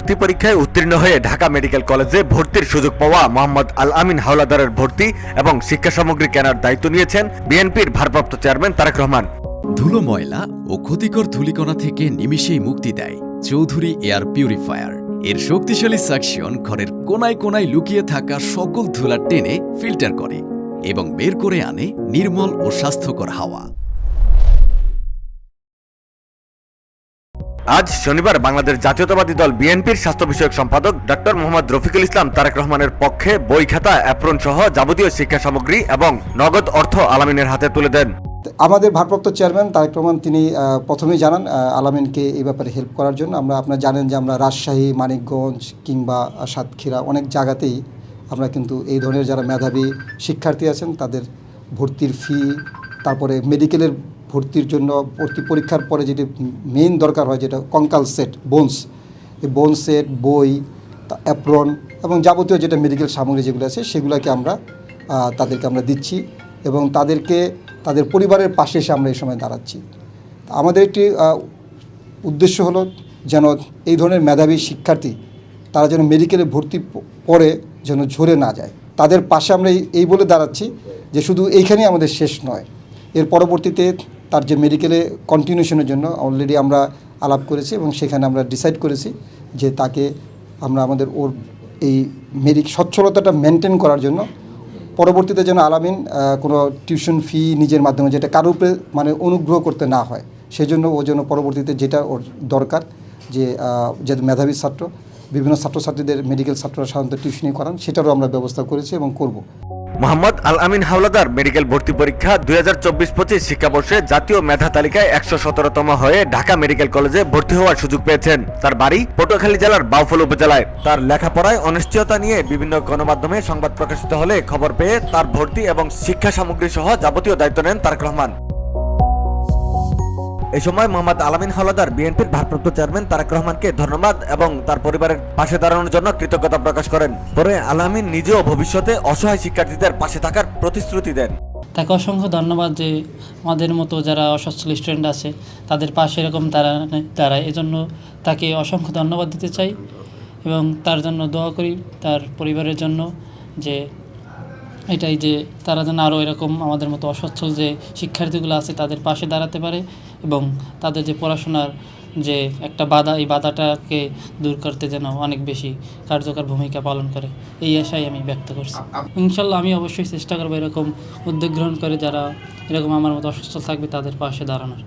ভর্তি পরীক্ষায় উত্তীর্ণ হয়ে ঢাকা মেডিকেল কলেজে ভর্তির সুযোগ পাওয়া মোহাম্মদ আল আমিন হাওলাদারের ভর্তি এবং শিক্ষা সামগ্রী কেনার দায়িত্ব নিয়েছেন বিএনপির ভারপ্রাপ্ত চেয়ারম্যান তারেক রহমান। ধুলো, ময়লা ও ক্ষতিকর ধূলিকণা থেকে নিমিষেই মুক্তি দেয় চৌধুরী এয়ার পিউরিফায়ার। এর শক্তিশালী সাকশন ঘরের কোনায় কোনায় লুকিয়ে থাকা সকল ধুলা টেনে ফিল্টার করে এবং বের করে আনে নির্মল ও স্বাস্থ্যকর হাওয়া। আজ শনিবার বাংলাদেশ জাতীয়তাবাদী দল বিএনপির স্বাস্থ্য বিষয়ক সম্পাদক ডক্টর মোহাম্মদ রফিকুল ইসলাম তারেক রহমানের পক্ষে বই, খাতা, অ্যাপ্রন সহ যাবতীয় শিক্ষা সামগ্রী এবং নগদ অর্থ আল আমিনের হাতে তুলে দেন। আমাদের ভারপ্রাপ্ত চেয়ারম্যান তারেক রহমান তিনি প্রথমেই জানান আল আমিনকে এই ব্যাপারে হেল্প করার জন্য। আপনারা জানেন যে আমরা রাজশাহী, মানিকগঞ্জ কিংবা সাতক্ষীরা অনেক জায়গাতেই আমরা কিন্তু এই ধরনের যারা মেধাবী শিক্ষার্থী আছেন তাদের ভর্তির ফি, তারপরে মেডিকেলের ভর্তির জন্য ভর্তি পরীক্ষার পরে যেটি মেইন দরকার হয় যেটা কঙ্কাল সেট, বোনস, এই বোন সেট, বই, অ্যাপ্রন এবং যাবতীয় যেটা মেডিকেল সামগ্রী যেগুলো আছে সেগুলোকে তাদেরকে আমরা দিচ্ছি এবং তাদের পরিবারের পাশে এসে আমরা এই সময় দাঁড়াচ্ছি। আমাদের একটি উদ্দেশ্য হলো যেন এই ধরনের মেধাবী শিক্ষার্থী তারা যেন মেডিকেলে ভর্তি পড়ে যেন ঝরে না যায়, তাদের পাশে আমরা এই বলে দাঁড়াচ্ছি যে শুধু এইখানেই আমাদের শেষ নয়, এর পরবর্তীতে তার যে মেডিকেলে কন্টিনিউশনের জন্য অলরেডি আমরা আলাপ করেছি এবং সেখানে আমরা ডিসাইড করেছি যে তাকে আমরা ওর এই সচ্ছলতাটা মেনটেন করার জন্য পরবর্তীতে যেন আল আমিন কোনো টিউশন ফি নিজের মাধ্যমে যেটা কারোর উপরে অনুগ্রহ করতে না হয়, সেই জন্য ও যেন পরবর্তীতে যেটা ওর দরকার যে মেধাবী ছাত্র, বিভিন্ন ছাত্রছাত্রীদের মেডিকেল ছাত্ররা সাধারণত টিউশনি করান, সেটারও আমরা ব্যবস্থা করেছি এবং করব। মোহাম্মদ আল আমিন হাওলাদার মেডিকেল ভর্তি পরীক্ষা 2024-25 শিক্ষাবর্ষে জাতীয় মেধা তালিকায় 117তম হয়ে ঢাকা মেডিকেল কলেজে ভর্তি হওয়ার সুযোগ পেয়েছেন। তার বাড়ি পটুয়াখালী জেলার বাউফল উপজেলায়। তার লেখাপড়ায় অনিশ্চয়তা নিয়ে বিভিন্ন গণমাধ্যমে সংবাদ প্রকাশিত হলে খবর পেয়ে তার ভর্তি এবং শিক্ষা সামগ্রী সহ যাবতীয় দায়িত্ব নেন তারেক রহমান। এই সময় মোহাম্মদ আল আমিন হাওলাদার বিএনপির ভারপ্রাপ্ত চেয়ারম্যান তারেক রহমানকে ধন্যবাদ এবং তার পরিবারের পাশে দাঁড়ানোর জন্য কৃতজ্ঞতা প্রকাশ করেন। পরে আল আমিন নিজেও ভবিষ্যতে অসহায় শিক্ষার্থীদের পাশে থাকার প্রতিশ্রুতি দেন। তাকে অসংখ্য ধন্যবাদ যে আমাদের মতো যারা অসচ্ছল স্টুডেন্ট আছে তাদের পাশে এরকম দাঁড়ায়, এজন্য তাকে অসংখ্য ধন্যবাদ দিতে চাই এবং তার জন্য দোয়া করি তার পরিবারের জন্য, যে এটাই যে তারা যেন আরও এরকম আমাদের মতো অসচ্ছল যে শিক্ষার্থীগুলো আছে তাদের পাশে দাঁড়াতে পারে এবং তাদের যে পড়াশোনার যে একটা বাধা, এই বাধাটাকে দূর করতে যেন অনেক বেশি কার্যকর ভূমিকা পালন করে, এই আশাই আমি ব্যক্ত করছি। ইনশাল্লাহ আমি অবশ্যই চেষ্টা করবো এরকম উদ্যোগ গ্রহণ করে যারা এরকম আমার মতো অসচ্ছল থাকবে তাদের পাশে দাঁড়ানোর।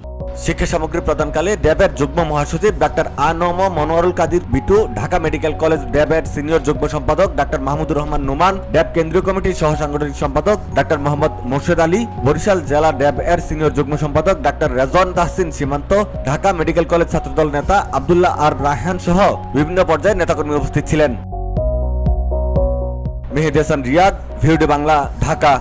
শিক্ষা সামগ্রী প্রদানকালে ড্যাবের যুগ্ম মহাসচিব ডাক্তার আ.ন.ম মনোয়ারুল কাদির বিটু, ঢাকা মেডিকেল কলেজ ড্যাবের সিনিয়র যুগ্ম সম্পাদক ডাক্তার মাহমুদুর রহমান নোমান, ড্যাব কেন্দ্রীয় কমিটির সহ সাংগঠনিক সম্পাদক ডাক্তার মোহাম্মদ মোর্শেদ আলী, বরিশাল জেলা ড্যাব এর সিনিয়র যুগ্ম সম্পাদক ডাক্তার রেজওয়ান তাহসিন সীমান্ত, ঢাকা মেডিকেল কলেজ ছাত্রদল নেতা আব্দুল্লাহ আর রায়হান সহ বিভিন্ন পর্যায়ে নেতাকর্মী উপস্থিত ছিলেন। মেহেদী হাসান রিয়াদ, ভিওডি বাংলা, ঢাকা।